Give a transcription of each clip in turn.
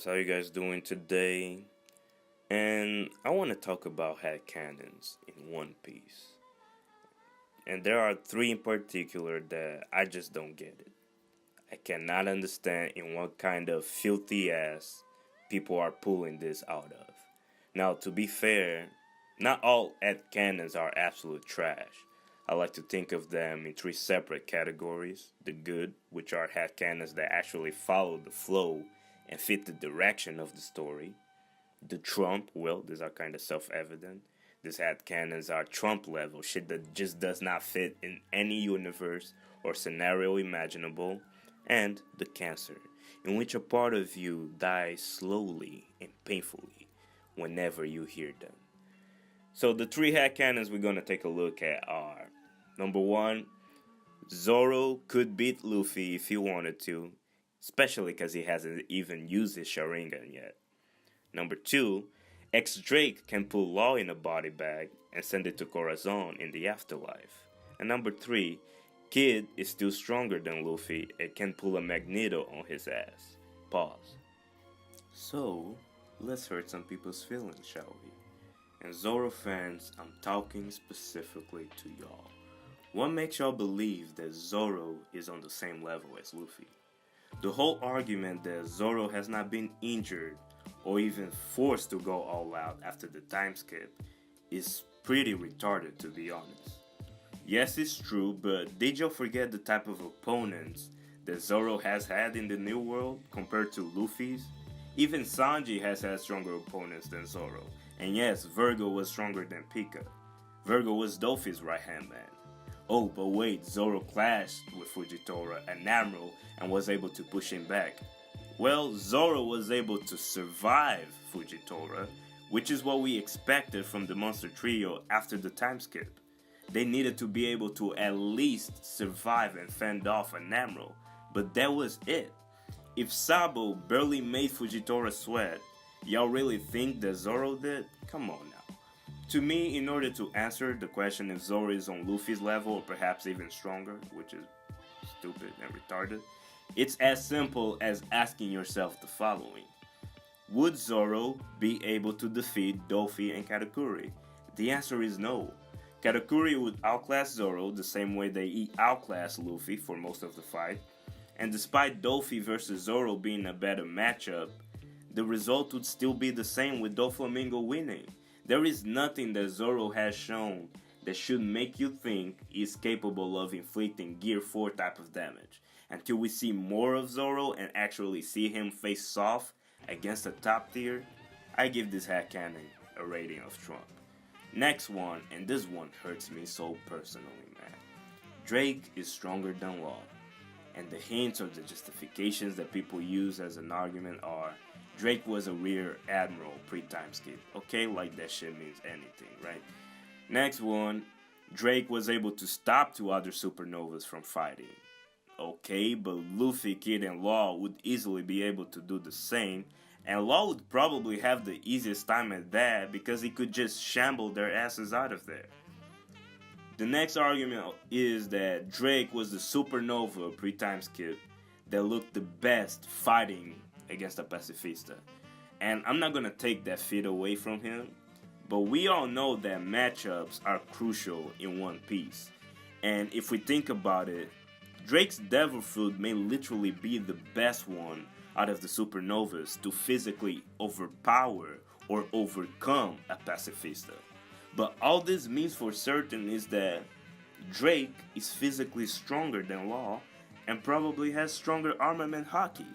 How you guys doing today? And I want to talk about headcanons in One Piece. And there are three in particular that I just don't get it. I cannot understand in what kind of filthy ass people are pulling this out of. Now, to be fair, not all headcanons are absolute trash. I like to think of them in three separate categories. The good, which are headcanons that actually follow the flow and fit the direction of the story. The Trump, well, these are kind of self-evident. These headcanons are Trump level shit that just does not fit in any universe or scenario imaginable. And the Cancer, in which a part of you dies slowly and painfully whenever you hear them. So the three headcanons we're gonna take a look at are: number one, Zoro could beat Luffy if he wanted to, especially because he hasn't even used his Sharingan yet. Number two, X-Drake can put Law in a body bag and send it to Corazon in the afterlife. And number three, Kid is still stronger than Luffy and can pull a Magneto on his ass. Pause. So, let's hurt some people's feelings, shall we? And Zoro fans, I'm talking specifically to y'all. What makes y'all believe that Zoro is on the same level as Luffy? The whole argument that Zoro has not been injured or even forced to go all out after the time skip is pretty retarded, to be honest. Yes, it's true, but did y'all forget the type of opponents that Zoro has had in the New World compared to Luffy's? Even Sanji has had stronger opponents than Zoro. And yes, Virgo was stronger than Pika. Virgo was Doffy's right-hand man. Oh, but wait, Zoro clashed with Fujitora and Namro and was able to push him back. Well, Zoro was able to survive Fujitora, which is what we expected from the Monster Trio after the time skip. They needed to be able to at least survive and fend off a Namro, but that was it. If Sabo barely made Fujitora sweat, y'all really think that Zoro did? Come on now. To me, in order to answer the question if Zoro is on Luffy's level or perhaps even stronger, which is stupid and retarded, it's as simple as asking yourself the following. Would Zoro be able to defeat Doffy and Katakuri? The answer is no. Katakuri would outclass Zoro the same way they outclass Luffy for most of the fight, and despite Doffy versus Zoro being a better matchup, the result would still be the same with Doflamingo winning. There is nothing that Zoro has shown that should make you think he is capable of inflicting Gear 4 type of damage. Until we see more of Zoro and actually see him face off against a top tier, I give this headcanon a rating of Trump. Next one, and this one hurts me so personally, man. Drake is stronger than Law. And the hints or the justifications that people use as an argument are Drake was a rear admiral pre-time skip. Okay, like that shit means anything, right? Next one, Drake was able to stop two other supernovas from fighting. Okay, but Luffy, Kid, and Law would easily be able to do the same, and Law would probably have the easiest time at that because he could just shamble their asses out of there. The next argument is that Drake was the supernova pre-time skip that looked the best fighting against a pacifista. And I'm not gonna take that feat away from him, but we all know that matchups are crucial in One Piece. And if we think about it, Drake's Devil Fruit may literally be the best one out of the supernovas to physically overpower or overcome a pacifista. But all this means for certain is that Drake is physically stronger than Law and probably has stronger armament hockey.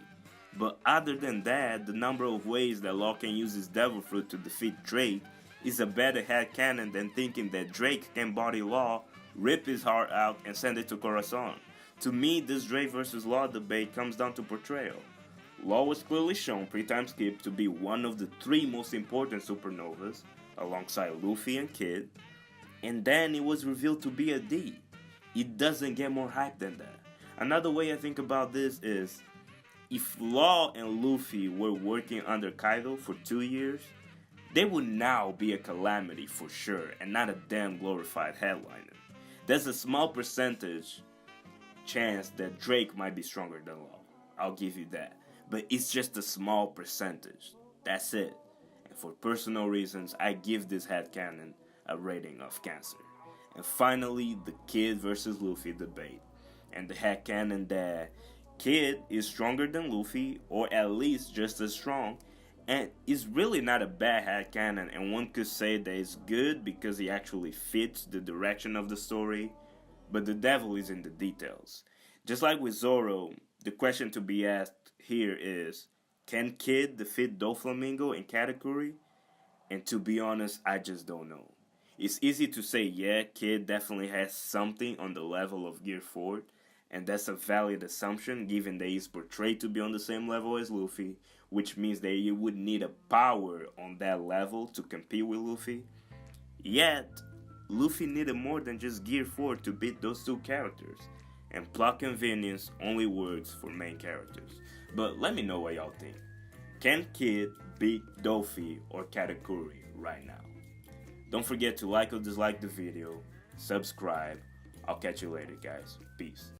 But other than that, the number of ways that Law can use his Devil Fruit to defeat Drake is a better headcanon than thinking that Drake can body Law, rip his heart out, and send it to Corazon. To me, this Drake versus Law debate comes down to portrayal. Law was clearly shown pre-time skip to be one of the three most important supernovas, alongside Luffy and Kid, and then it was revealed to be a D. It doesn't get more hype than that. Another way I think about this is, if Law and Luffy were working under Kaido for 2 years, they would now be a calamity for sure, and not a damn glorified headliner. There's a small percentage chance that Drake might be stronger than Law. I'll give you that. but it's just a small percentage. That's it. And for personal reasons, I give this headcanon a rating of cancer. And finally, the Kid versus Luffy debate. And the headcanon that Kid is stronger than Luffy, or at least just as strong, and is really not a bad headcanon, and one could say that it's good because he actually fits the direction of the story, but the devil is in the details. Just like with Zoro, the question to be asked here is, can Kid defeat Doflamingo in category? And to be honest, I just don't know. It's easy to say, yeah, Kid definitely has something on the level of Gear 4, and that's a valid assumption given that he's portrayed to be on the same level as Luffy, which means that you would need a power on that level to compete with Luffy. Yet, Luffy needed more than just Gear 4 to beat those two characters, and plot convenience only works for main characters. But let me know what y'all think. Can Kid beat Doffy or Katakuri right now? Don't forget to like or dislike the video, subscribe. I'll catch you later, guys. Peace.